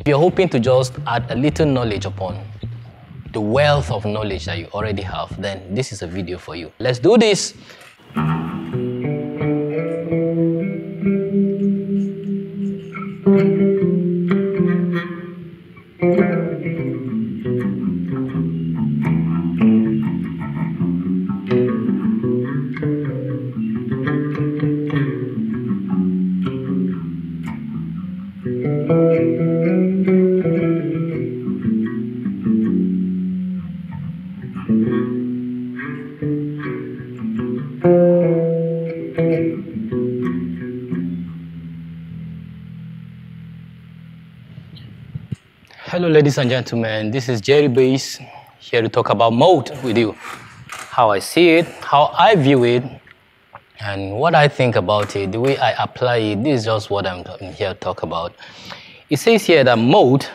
If you're hoping to just add a little knowledge upon the wealth of knowledge that you already have, then this is a video for you. Let's do this. Hello ladies and gentlemen, this is JerryBazz here to talk about mode with you. How I see it, how I view it, and what I think about it, the way I apply it. This is just what I'm here to talk about. It says here that mode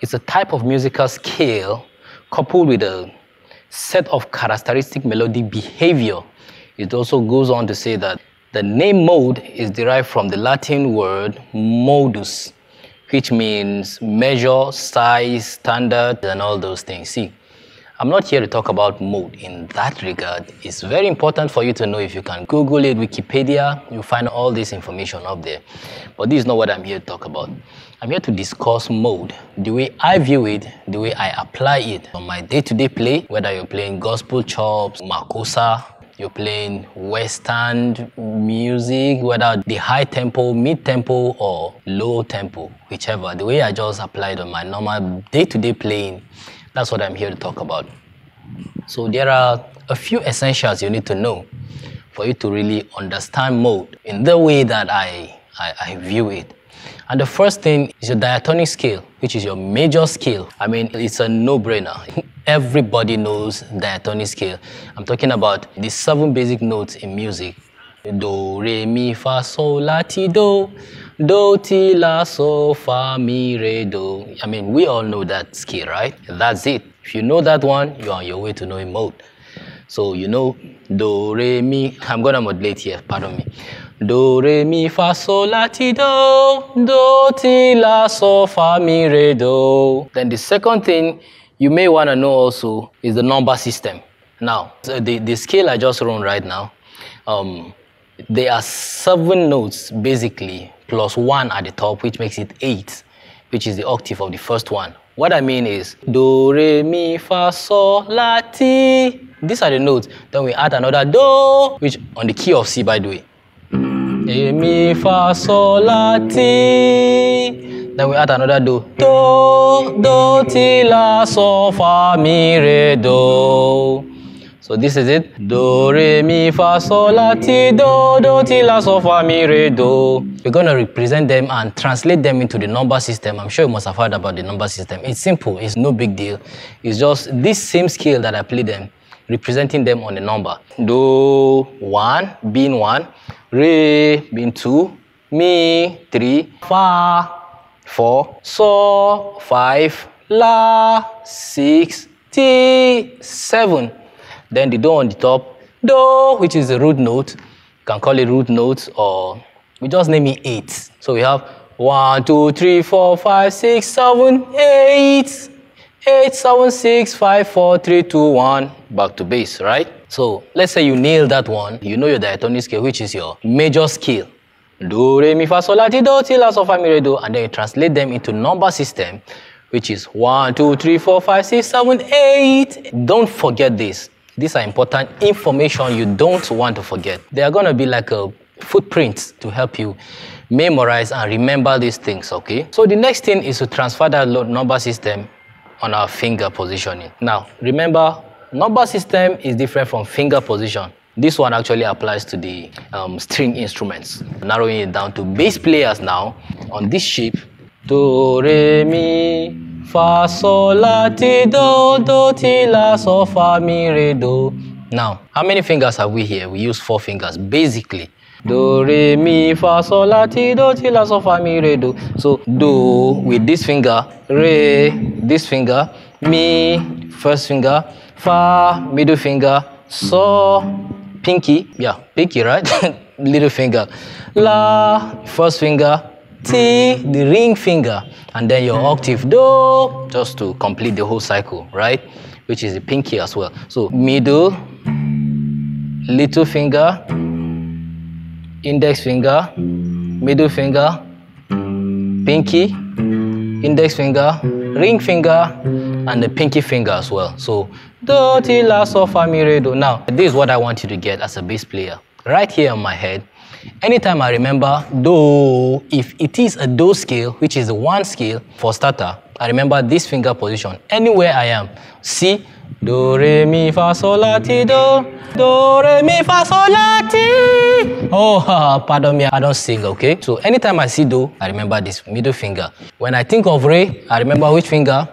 is a type of musical scale coupled with a set of characteristic melodic behavior. It also goes on to say that the name mode is derived from the Latin word modus, which means measure, size, standard, and all those things. See, I'm not here to talk about mode in that regard. It's very important for you to know. If you can Google it, Wikipedia, you'll find all this information up there. But this is not what I'm here to talk about. I'm here to discuss mode, the way I view it, the way I apply it on my day-to-day play, whether you're playing gospel chops, makossa, you're playing Western music, whether the high tempo, mid tempo, or low tempo, whichever. The way I just applied on my normal day-to-day playing, that's what I'm here to talk about. So there are a few essentials you need to know for you to really understand mode in the way that I view it. And the first thing is your diatonic scale, which is your major scale. I mean, it's a no-brainer. Everybody knows diatonic scale. I'm talking about the 7 basic notes in music. Do, re, mi, fa, sol, la, ti, do. Do, ti, la, sol, fa, mi, re, do. I mean, we all know that scale, right? That's it. If you know that one, you're on your way to knowing mode. So you know, do, re, mi. I'm going to modulate here, pardon me. Do, re, mi, fa, sol, la, ti, do. Do, ti, la, sol, fa, mi, re, do. Then the second thing you may want to know also is the number system. Now, the scale I just run right now, there are 7 notes basically, plus 1 at the top, which makes it 8, which is the octave of the first one. What I mean is, do, re, mi, fa, sol, la, ti. These are the notes. Then we add another do, which on the key of C, by the way. Re, mi, fa, sol, la, ti. Then we add another do. Do, do, ti, la, sol, fa, mi, re, do. So this is it. Do, re, mi, fa, sol, la, ti, do, do, ti, la, sol, fa, mi, re, do. We're going to represent them and translate them into the number system. I'm sure you must have heard about the number system. It's simple. It's no big deal. It's just this same scale that I play them, representing them on the number. Do, 1, being 1. Re, being 2. Mi, 3. Fa, 4, sol, 5, la, 6, ti, 7. Then the do on the top, do, which is the root note. You can call it root note, or we just name it 8. So we have 1, 2, 3, 4, 5, 6, 7, 8. 8, 7, 6, 5, 4, 3, 2, 1. Back to base, right? So let's say you nail that one. You know your diatonic scale, which is your major scale. Do, re, mi, fa, sol, la, ti, do, ti, la, sol, fa, mi, re, do. And then you translate them into number system, which is 1, 2, 3, 4, 5, 6, 7, 8. Don't forget this. These are important information you don't want to forget. They are going to be like a footprint to help you memorize and remember these things, okay? So the next thing is to transfer that number system on our finger positioning. Now, remember, number system is different from finger position. This one actually applies to the string instruments. Narrowing it down to bass players now, on this shape, do, re, mi, fa, sol, la, ti, do, do, ti, la, sol, fa, mi, re, do. Now, how many fingers have we here? We use 4 fingers, basically. Do, re, mi, fa, sol, la, ti, do, ti, la, sol, fa, mi, re, do. So, do with this finger, re, this finger, mi, first finger, fa, middle finger, sol, pinky, yeah, pinky, right? Little finger, la, first finger, ti, the ring finger, and then your octave do, just to complete the whole cycle, right? Which is the pinky as well. So middle, little finger, index finger, middle finger, pinky, index finger, ring finger, and the pinky finger as well. So do, ti, la, sol, fa, mi, re, do. Now, this is what I want you to get as a bass player. Right here on my head, anytime I remember do, if it is a do scale, which is the one scale for starter, I remember this finger position. Anywhere I am, see, do, re, mi, fa, sol, la, ti, do, re, mi, fa, sol, la, ti. Oh, pardon me, I don't sing, okay? So anytime I see do, I remember this middle finger. When I think of re, I remember which finger?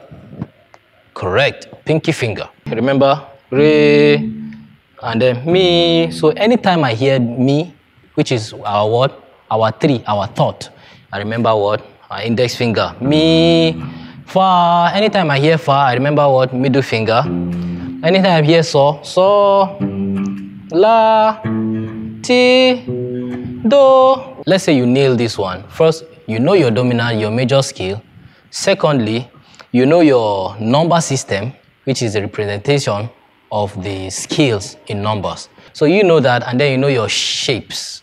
Correct, pinky finger. Remember, re, and then mi. So anytime I hear mi, which is our what? Our three, our thought. I remember what? Our index finger. Mi, fa. Anytime I hear fa, I remember what? Middle finger. Anytime I hear so, la, ti, do. Let's say you nail this one. First, you know your dominant, your major scale. Secondly, you know your number system, which is the representation of the scales in numbers. So you know that, and then you know your shapes.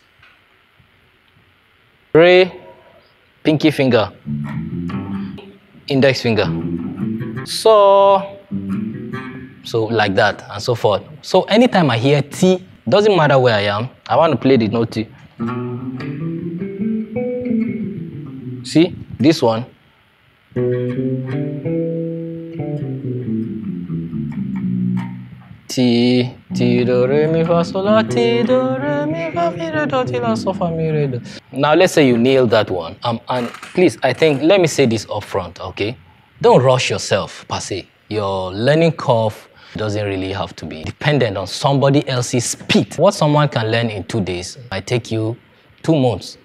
Re, pinky finger, index finger, so like that and so forth. So anytime I hear T, doesn't matter where I am, I want to play the note T. See, this one. Ti, do, re, mi, fa, sol, la, ti, do, re, mi, fa, mi, re, do, ti, la, sol, fa, mi, re, do. Now let's say you nail that one. And please, I think, let me say this up front, okay? Don't rush yourself, per se. Your learning curve doesn't really have to be dependent on somebody else's speed. What someone can learn in 2 days might take you 2 months,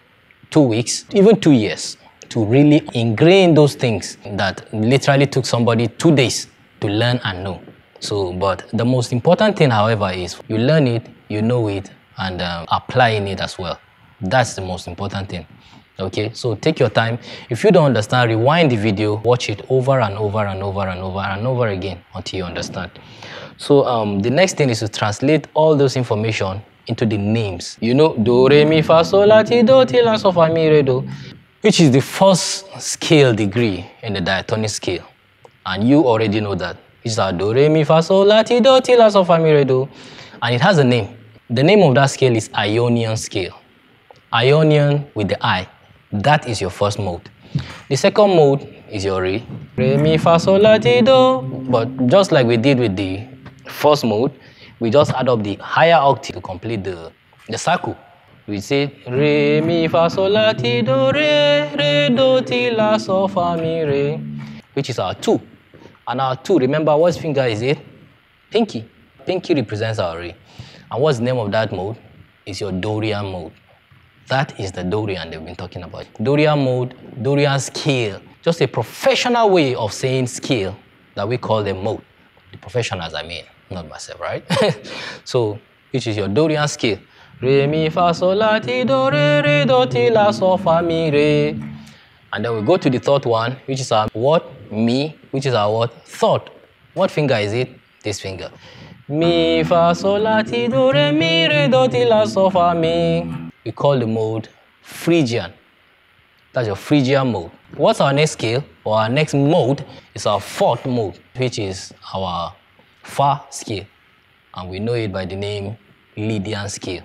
2 weeks, even 2 years to really ingrain those things that literally took somebody 2 days to learn and know. So, but the most important thing, however, is you learn it, you know it, and applying it as well. That's the most important thing. Okay, so take your time. If you don't understand, rewind the video, watch it over and over and over and over and over again until you understand. So the next thing is to translate all those information into the names. You know, do, re, mi, fa, sol, la, ti, do, ti, la, sol, fa, mi, re, do, which is the first scale degree in the diatonic scale. And you already know that. It's our do, re, mi, fa, sol, la, ti, do, ti, la, sol, fa, mi, re, do. And it has a name. The name of that scale is Ionian scale. Ionian with the I. That is your first mode. The second mode is your re. Re, mi, fa, sol, la, ti, do. But just like we did with the first mode, we just add up the higher octave to complete the circle. We say re, mi, fa, sol, la, ti, do, re, do, ti, la, sol, fa, mi, re, which is our 2. And our 2, remember what finger is it? Pinky. Pinky represents our re. And what's the name of that mode? It's your Dorian mode. That is the Dorian they've been talking about. Dorian mode, Dorian scale. Just a professional way of saying scale that we call the mode. The professionals, I mean, not myself, right? So, which is your Dorian scale. Re, mi, fa, sol, la, ti, do, re, do, ti, la, sol, fa, mi, re. And then we go to the third one, which is our what? Mi, which is our what? Thought. What finger is it? This finger. Mi, fa, sol, la, ti, do, re, mi, re, do, ti, la, sol, fa, mi. We call the mode Phrygian. That's your Phrygian mode. What's our next scale, or our next mode, is our fourth mode, which is our Fa scale. And we know it by the name Lydian scale.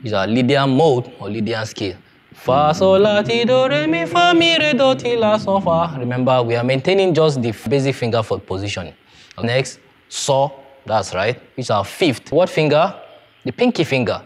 It's our Lydian mode or Lydian scale. Fa, sol, la, ti, do, re, mi, fa, mi, re, do, ti, la, sol, fa. Remember, we are maintaining just the basic finger for positioning. Next, so, that's right, which is our fifth. What finger? The pinky finger.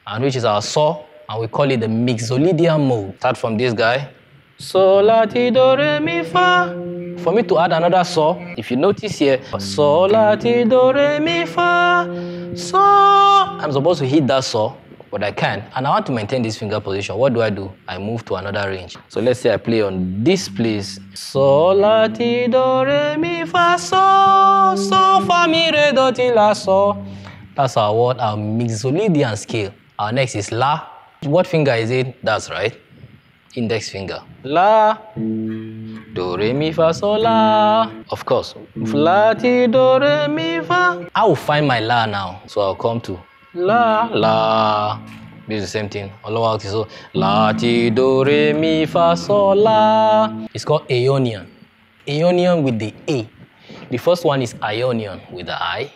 And which is our so, and we call it the Mixolydian mode. Start from this guy. So, la, ti, do, re, mi, fa. For me to add another so, if you notice here, so, la, ti, do, re, mi, fa, so. I'm supposed to hit that so, but I can't. And I want to maintain this finger position. What do? I move to another range. So let's say I play on this place. So, la, ti, do, re, mi, fa, so, so, fa, mi, re, do, ti, la, so. That's our what? Our Mixolydian scale. Our next is la. What finger is it? That's right. Index finger. La, do, re, mi, fa, sol, la. Of course. La, ti, do, re, mi, fa. I will find my la now. So I'll come to la, la. This is the same thing. So la, ti, do, re, mi, fa, sol, la. It's called Aeonian. Aeonian with the A. The first one is Ionian with the I.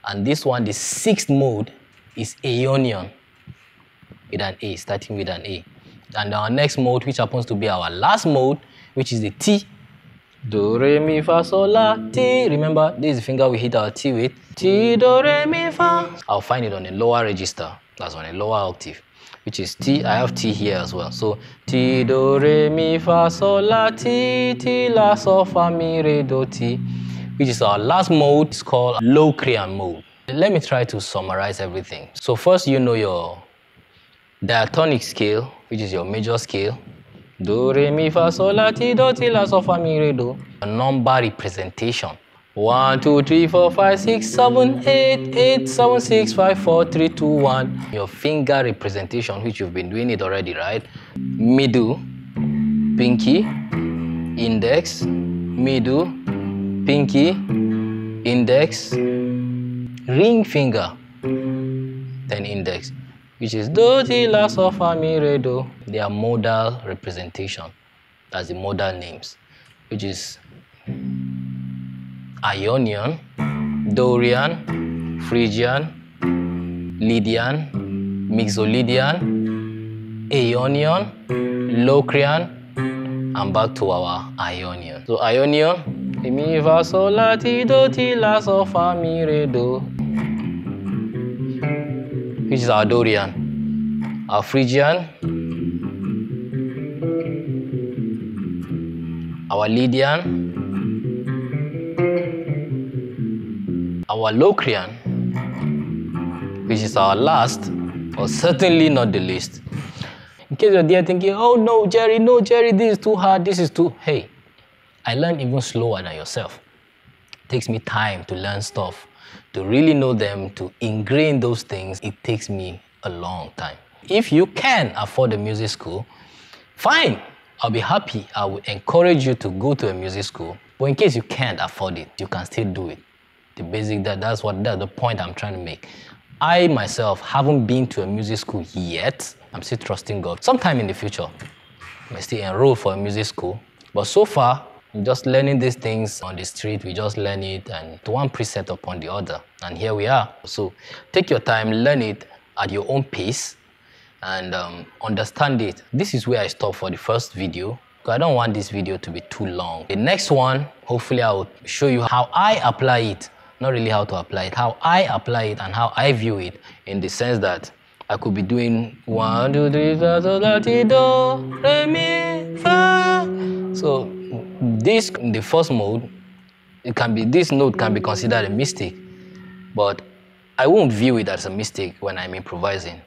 And this one, the sixth mode, is Aeonian with an A, starting with an A. And our next mode, which happens to be our last mode, which is the T. Do, re, mi, fa, sol, la, T. Remember, this is the finger we hit our T with. T, do, re, mi, fa. I'll find it on a lower register. That's on a lower octave, which is T. I have T here as well. So, T, do, re, mi, fa, sol, la, Ti, Ti, la, sol, fa, mi, re, do, Ti, which is our last mode. It's called Locrian mode. Let me try to summarize everything. So first, you know your diatonic scale, which is your major scale. Do, re, mi, fa, sol, la, ti, do, ti, la, sol, fa, mi, re, do. A number representation. 1, 2, 3, 4, 5, 6, 7, 8, 8, 7, 6, 5, 4, 3, 2, 1. Your finger representation, which you've been doing it already, right? Middle, pinky, index, middle, pinky, index, ring finger, then index, which is do, ti, la, sol, fa, mi, re, do. They are modal representation. That's the modal names, which is Ionian, Dorian, Phrygian, Lydian, Mixolydian, Aeonian, Locrian, and back to our Ionian. So Ionian, mi, fa, sol, la, ti, do, ti, la, sol, fa, mi, re, do, which is our Dorian. Our Phrygian, our Lydian, our Locrian, which is our last, or certainly not the least. In case you're there thinking, oh no, Jerry, this is too hard, this is too... Hey, I learn even slower than yourself. It takes me time to learn stuff, to really know them, to ingrain those things. It takes me a long time. If you can afford a music school, fine, I'll be happy. I would encourage you to go to a music school. But in case you can't afford it, you can still do it. The basic, that's the point I'm trying to make. I myself haven't been to a music school yet. I'm still trusting God. Sometime in the future, I may still enroll for a music school. But so far, I'm just learning these things on the street. We just learn it and one preset upon the other. And here we are. So take your time, learn it at your own pace and understand it. This is where I stop for the first video. I don't want this video to be too long. The next one, hopefully I will show you how I apply it. Not really how to apply it, how I apply it and how I view it, in the sense that I could be doing 1, 2, 3, 4, so, la, ti, do, re, mi, fa. So this, the first mode, this note can be considered a mistake, but I won't view it as a mistake when I'm improvising.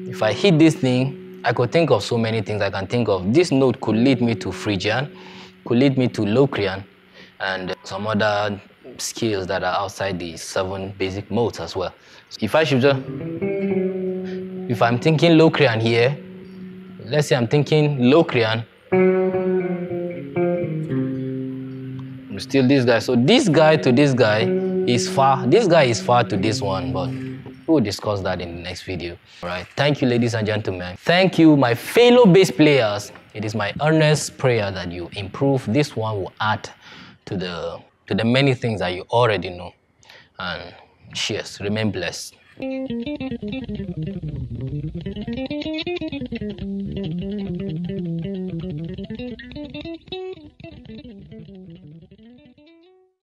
If I hit this thing, I could think of so many things I can think of. This note could lead me to Phrygian, could lead me to Locrian, and some other scales that are outside the 7 basic modes as well. So if I'm thinking Locrian here, let's say I'm thinking Locrian, still this guy. So this guy to this guy is far. This guy is far to this one, but we'll discuss that in the next video. All right. Thank you, ladies and gentlemen. Thank you, my fellow bass players. It is my earnest prayer that you improve. This one will add to the many things that you already know. And cheers. Remain blessed.